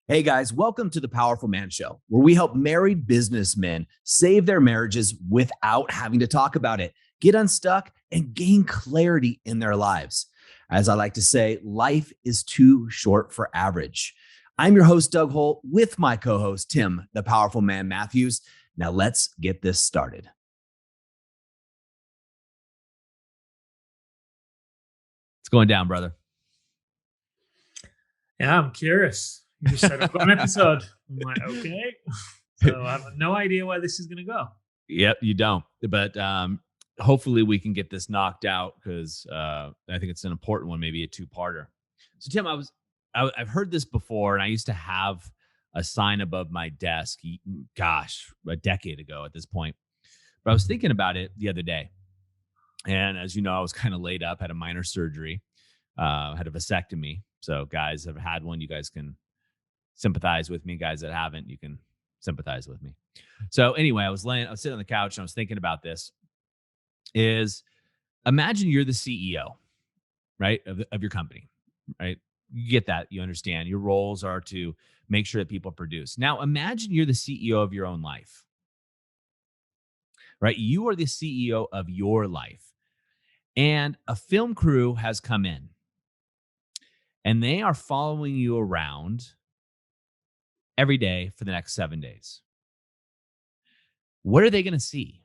Hey guys, welcome to the Powerful Man Show, where we help married businessmen save their marriages without having to talk about it, get unstuck, and gain clarity in their lives. As I like to say, life is too short for average. I'm your host, Doug Holt, with my co host, Tim, the Powerful Man Matthews. Now let's get this started. It's going down, brother. Yeah, I'm curious. You just said I've got an episode. I'm like, okay. So I have no idea where this is going to go. Yep, you don't. But hopefully we can get this knocked out because I think it's an important one, maybe a two-parter. So Tim, I've heard this before, and I used to have a sign above my desk. Gosh, a decade ago at this point. But I was thinking about it the other day, and as you know, I was kind of laid up, had a minor surgery, had a vasectomy. So guys that have had one, you guys can sympathize with me. Guys that haven't, you can sympathize with me. So anyway, I was sitting on the couch and I was thinking about this. Is imagine you're the CEO, right, of your company, right? You get that, you understand. Your roles are to make sure that people produce. Now, imagine you're the CEO of your own life, right? You are the CEO of your life, and a film crew has come in, and they are following you around every day for the next 7 days. What are they going to see?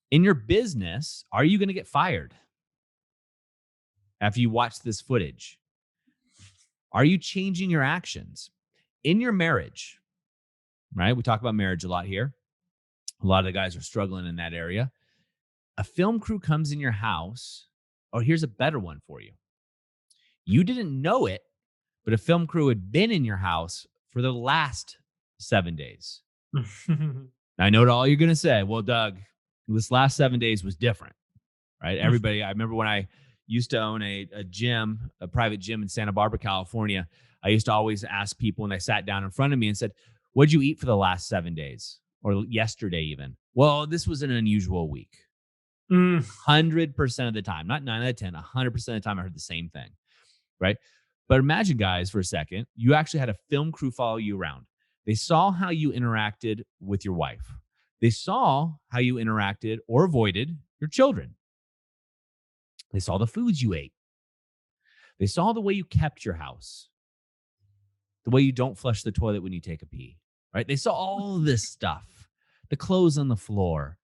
In your business, are you going to get fired after you watch this footage? Are you changing your actions? In your marriage, right? We talk about marriage a lot here. A lot of the guys are struggling in that area. A film crew comes in your house, or here's a better one for you. You didn't know it, but a film crew had been in your house for the last 7 days. I know all you're going to say, well, Doug, this last 7 days was different, right? Everybody, I remember when I used to own a gym, a private gym in Santa Barbara, California. I used to always ask people when they sat down in front of me and said, what'd you eat for the last 7 days or yesterday even? Well, this was an unusual week. 100% of the time, not 9 out of 10, 100% of the time I heard the same thing, right? But imagine, guys, for a second, you actually had a film crew follow you around. They saw how you interacted with your wife. They saw how you interacted or avoided your children. They saw the foods you ate. They saw the way you kept your house, the way you don't flush the toilet when you take a pee, right? They saw all of this stuff, the clothes on the floor,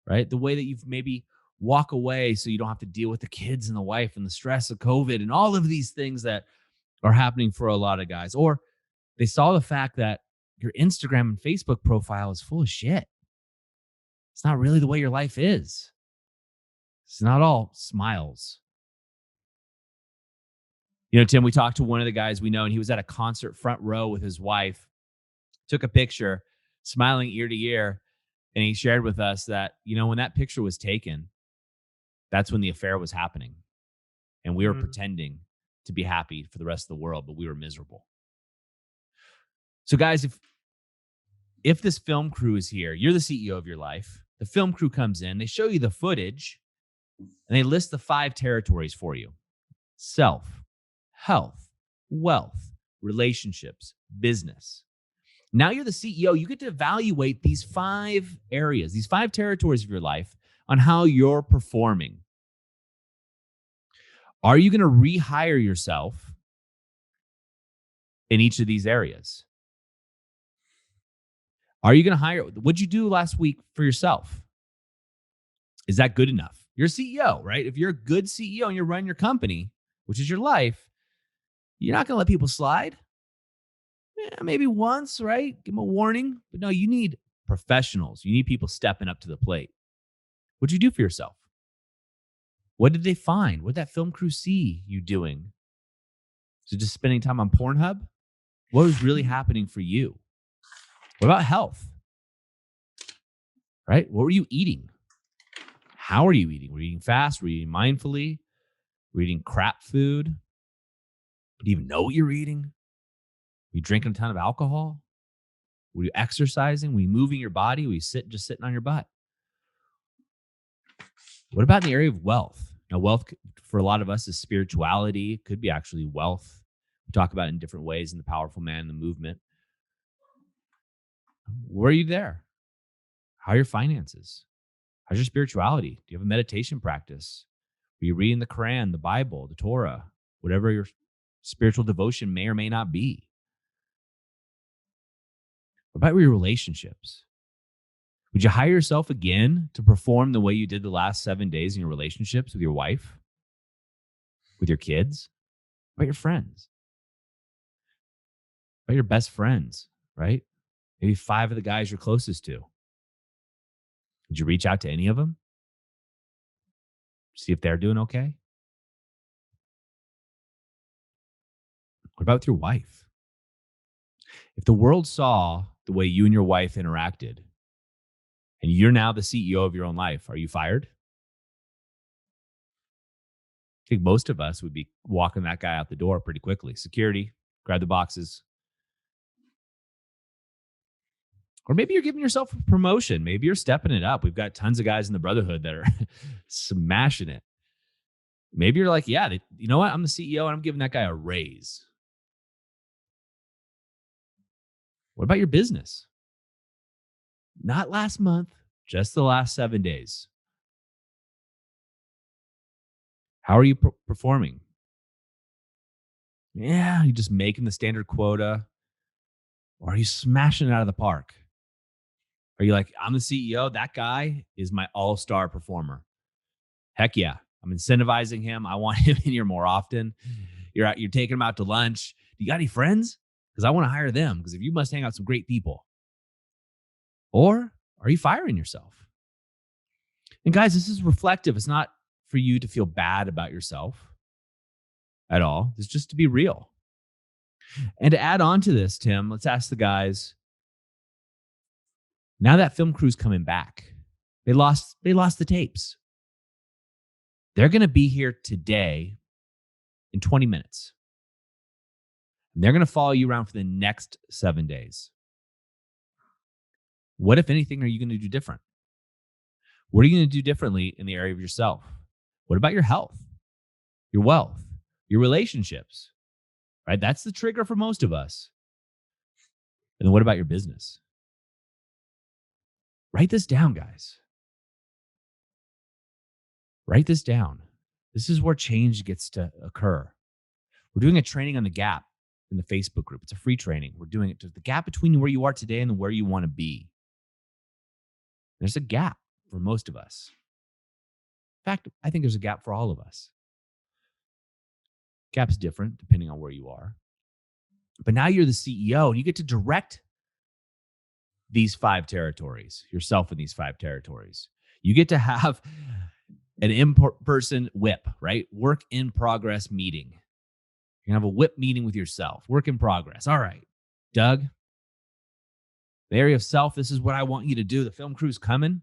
right? The way that you've maybe walk away so you don't have to deal with the kids and the wife and the stress of COVID and all of these things that are happening for a lot of guys. Or they saw the fact that your Instagram and Facebook profile is full of shit. It's not really the way your life is. It's not all smiles. You know, Tim, we talked to one of the guys we know, and he was at a concert front row with his wife, took a picture, smiling ear to ear, and he shared with us that, you know, when that picture was taken, that's when the affair was happening. And we were pretending to be happy for the rest of the world, but we were miserable. So, guys, if this film crew is here, you're the CEO of your life, the film crew comes in, they show you the footage, and they list the 5 territories for you: self, health, wealth, relationships, business. Now you're the CEO. You get to evaluate these 5 areas, these 5 territories of your life on how you're performing. Are you going to rehire yourself in each of these areas? Are you going to hire? What'd you do last week for yourself? Is that good enough? You're a CEO, right? If you're a good CEO and you're running your company, which is your life, you're not going to let people slide. Yeah, maybe once, right? Give them a warning. But no, you need professionals. You need people stepping up to the plate. What'd you do for yourself? What did they find? What did that film crew see you doing? So just spending time on Pornhub? What was really happening for you? What about health? Right? What were you eating? How are you eating? Were you eating fast? Were you eating mindfully? Were you eating crap food? Do you even know what you're eating? Were you drinking a ton of alcohol? Were you exercising? Were you moving your body? Were you just sitting on your butt? What about in the area of wealth? Now, wealth for a lot of us is spirituality. It could be actually wealth We talk about it in different ways in The Powerful Man, the movement. Were you there? How are your finances? How's your spirituality? Do you have a meditation practice? Are you reading the Quran, the Bible, the Torah, whatever your spiritual devotion may or may not be? What about your relationships? Would you hire yourself again to perform the way you did the last 7 days in your relationships with your wife, with your kids? What about your friends? What about your best friends, right? Maybe 5 of the guys you're closest to. Did you reach out to any of them? See if they're doing okay? What about with your wife? If the world saw the way you and your wife interacted and you're now the CEO of your own life, are you fired? I think most of us would be walking that guy out the door pretty quickly. Security, grab the boxes. Or maybe you're giving yourself a promotion. Maybe you're stepping it up. We've got tons of guys in the brotherhood that are smashing it. Maybe you're like, yeah, you know what? I'm the CEO and I'm giving that guy a raise. What about your business? Not last month, just the last 7 days. How are you performing? Yeah, you just making the standard quota, or are you smashing it out of the park? Are you like, I'm the CEO, that guy is my all-star performer? Heck yeah. I'm incentivizing him. I want him in here more often. You're taking him out to lunch. Do you got any friends? Because I want to hire them. Because if you must hang out with some great people. Or are you firing yourself? And guys, this is reflective. It's not for you to feel bad about yourself at all. It's just to be real. And to add on to this, Tim, let's ask the guys. Now that film crew's coming back, they lost the tapes. They're going to be here today in 20 minutes. And they're going to follow you around for the next 7 days. What, if anything, are you going to do different? What are you going to do differently in the area of yourself? What about your health, your wealth, your relationships? Right? That's the trigger for most of us. And then what about your business? Write this down, guys. Write this down. This is where change gets to occur. We're doing a training on the gap in the Facebook group. It's a free training. We're doing it to the gap between where you are today and where you want to be. There's a gap for most of us. In fact, I think there's a gap for all of us. Gap's different depending on where you are. But now you're the CEO and you get to direct these 5 territories, yourself in these 5 territories. You get to have an in-person whip, right? Work in progress meeting. You're going to have a whip meeting with yourself. Work in progress. All right, Doug, the area of self, this is what I want you to do. The film crew's coming.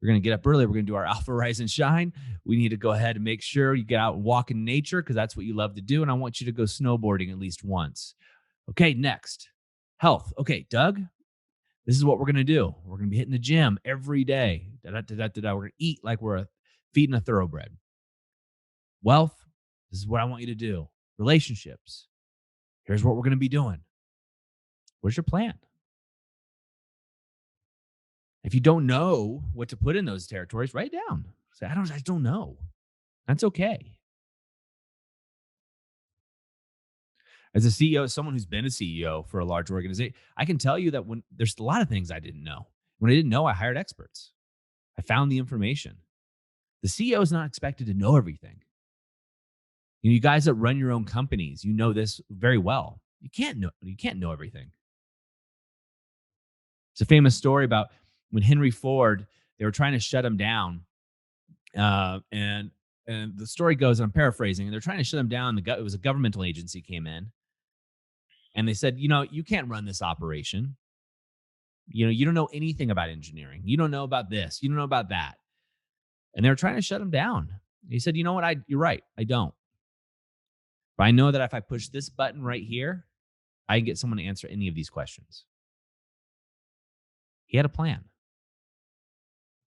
We're going to get up early. We're going to do our Alpha Rise and Shine. We need to go ahead and make sure you get out and walk in nature because that's what you love to do. And I want you to go snowboarding at least once. Okay, next, health. Okay, Doug, this is what we're going to do. We're going to be hitting the gym every day. We're going to eat like we're feeding a thoroughbred. Wealth, this is what I want you to do. Relationships, here's what we're going to be doing. Where's your plan? If you don't know what to put in those territories, write it down. Say, I just don't know. That's okay. As a CEO, as someone who's been a CEO for a large organization, I can tell you that when there's a lot of things I didn't know. When I didn't know, I hired experts. I found the information. The CEO is not expected to know everything. You guys that run your own companies, you know this very well. You can't know everything. It's a famous story about when Henry Ford, they were trying to shut him down. And the story goes, and I'm paraphrasing, and they're trying to shut him down. It was a governmental agency came in and they said, you can't run this operation. You don't know anything about engineering. You don't know about this. You don't know about that. And they were trying to shut him down. He said, you know what? You're right. I don't. But I know that if I push this button right here, I can get someone to answer any of these questions. He had a plan.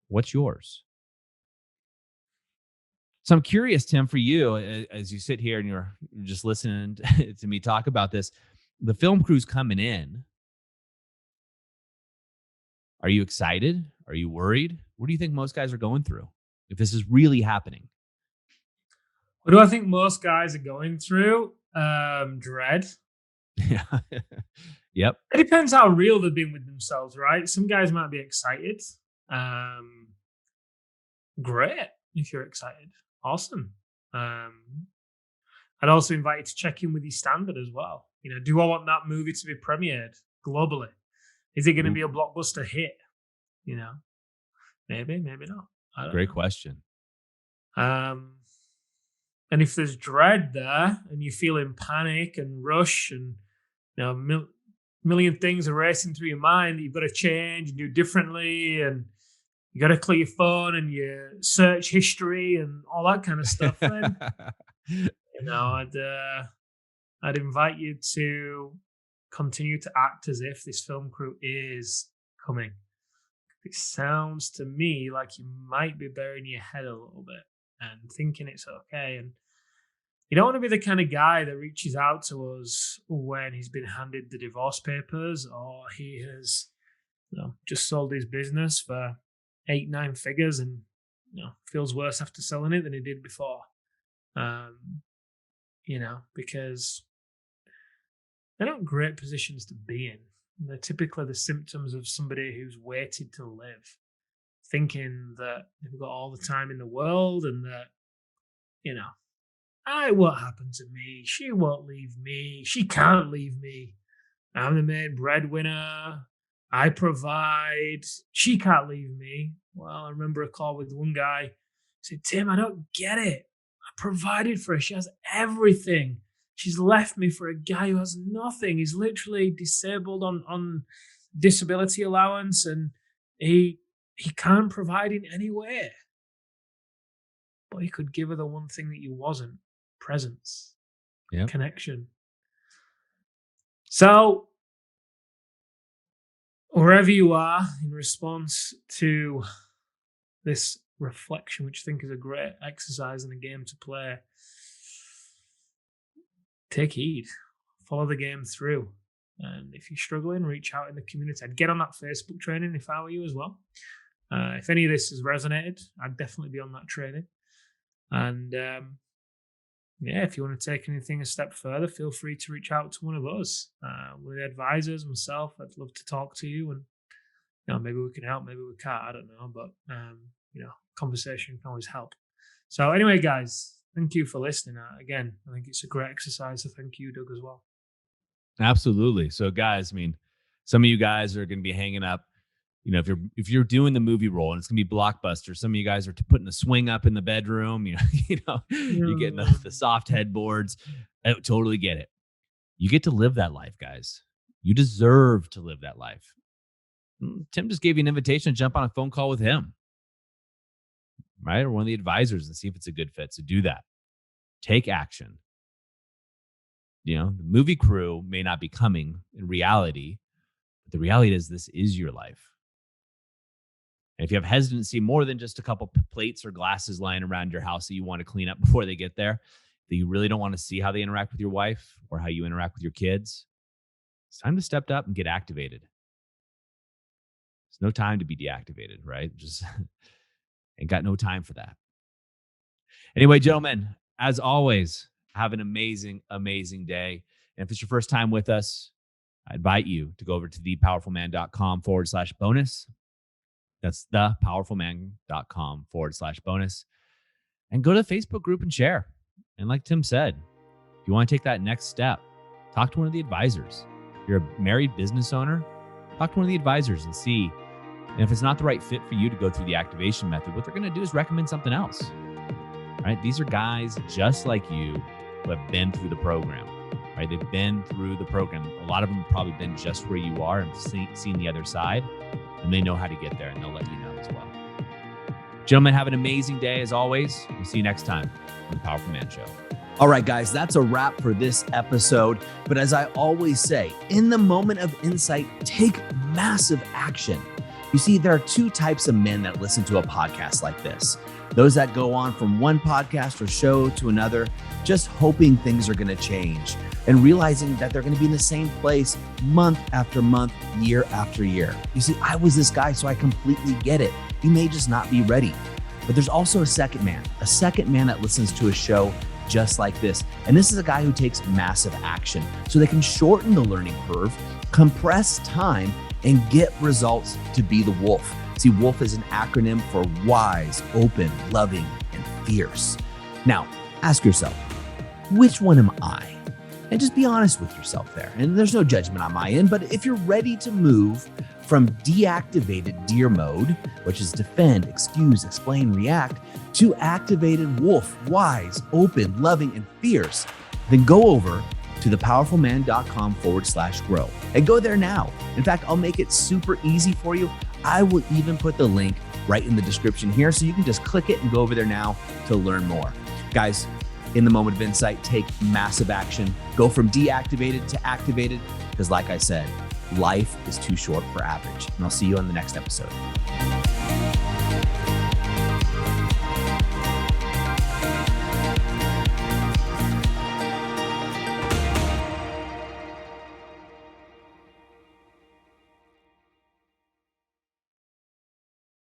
What's yours? So I'm curious, Tim, for you, as you sit here and you're just listening to me talk about this, the film crew's coming in. Are you excited? Are you worried? What do you think most guys are going through if this is really happening? What do I think most guys are going through? Dread. Yeah. Yep. It depends how real they've been with themselves, right? Some guys might be excited. Um, Great if you're excited. Awesome. I'd also invite you to check in with your standard as well. Do I want that movie to be premiered globally? Is it going to Ooh, be a blockbuster hit? Maybe, maybe not. I don't great know. question. And if there's dread there and you feel in panic and rush and million things are racing through your mind that you've got to change and do differently, and you got to clear your phone and your search history and all that kind of stuff, then I'd invite you to continue to act as if this film crew is coming. It sounds to me like you might be burying your head a little bit and thinking it's okay. And you don't want to be the kind of guy that reaches out to us when he's been handed the divorce papers or he has just sold his business for 8-9 figures and feels worse after selling it than he did before. Because they're not great positions to be in. They're typically the symptoms of somebody who's waited to live, thinking that they've got all the time in the world and that, I won't happen to me. She won't leave me. She can't leave me. I'm the main breadwinner. I provide. She can't leave me. Well, I remember a call with one guy. He said, Tim, I don't get it. I provided for her. She has everything. She's left me for a guy who has nothing. He's literally disabled on disability allowance, and he can't provide in any way. But he could give her the one thing that he wasn't: presence, connection. So wherever you are in response to this reflection, which I think is a great exercise and a game to play, take heed, follow the game through. And if you're struggling, reach out in the community. I'd get on that Facebook training if I were you as well. If any of this has resonated, I'd definitely be on that training. And if you want to take anything a step further, feel free to reach out to one of us. One of the advisors, myself, I'd love to talk to you. And maybe we can help, maybe we can't, I don't know. But conversation can always help. So anyway, guys, thank you for listening. Again, I think it's a great exercise. So thank you, Doug, as well. Absolutely. So guys, some of you guys are going to be hanging up, if you're doing the movie role and it's going to be blockbuster, some of you guys are putting the swing up in the bedroom, you're getting the soft headboards. I totally get it. You get to live that life, guys. You deserve to live that life. Tim just gave you an invitation to jump on a phone call with him, right? Or one of the advisors and see if it's a good fit. So do that. Take action. The movie crew may not be coming in reality, but the reality is this is your life. And if you have hesitancy more than just a couple plates or glasses lying around your house that you want to clean up before they get there, that you really don't want to see how they interact with your wife or how you interact with your kids, it's time to step up and get activated. There's no time to be deactivated, right? Just ain't got no time for that. Anyway, gentlemen, as always, have an amazing, amazing day. And if it's your first time with us, I invite you to go over to thepowerfulman.com/bonus. That's thepowerfulman.com/bonus. And go to the Facebook group and share. And like Tim said, if you want to take that next step, talk to one of the advisors. If you're a married business owner, talk to one of the advisors and see. And if it's not the right fit for you to go through the activation method, what they're going to do is recommend something else. Right? These are guys just like you who have been through the program. Right? They've been through the program. A lot of them have probably been just where you are and seen the other side. And they know how to get there, and they'll let you know as well. Gentlemen, have an amazing day as always. We'll see you next time on The Powerful Man Show. All right, guys, that's a wrap for this episode. But as I always say, in the moment of insight, take massive action. You see, there are two types of men that listen to a podcast like this. Those that go on from one podcast or show to another, just hoping things are going to change and realizing that they're going to be in the same place month after month, year after year. You see, I was this guy, so I completely get it. You may just not be ready. But there's also a second man that listens to a show just like this. And this is a guy who takes massive action so they can shorten the learning curve, compress time, and get results to be the wolf. See, wolf is an acronym for wise, open, loving, and fierce. Now, ask yourself, which one am I? And just be honest with yourself there. And there's no judgment on my end, but if you're ready to move from deactivated deer mode, which is defend, excuse, explain, react, to activated wolf, wise, open, loving, and fierce, then go over to thepowerfulman.com/grow and go there now. In fact, I'll make it super easy for you. I will even put the link right in the description here, so you can just click it and go over there now to learn more. Guys, in the moment of insight, take massive action. Go from deactivated to activated, because like I said, life is too short for average. And I'll see you on the next episode.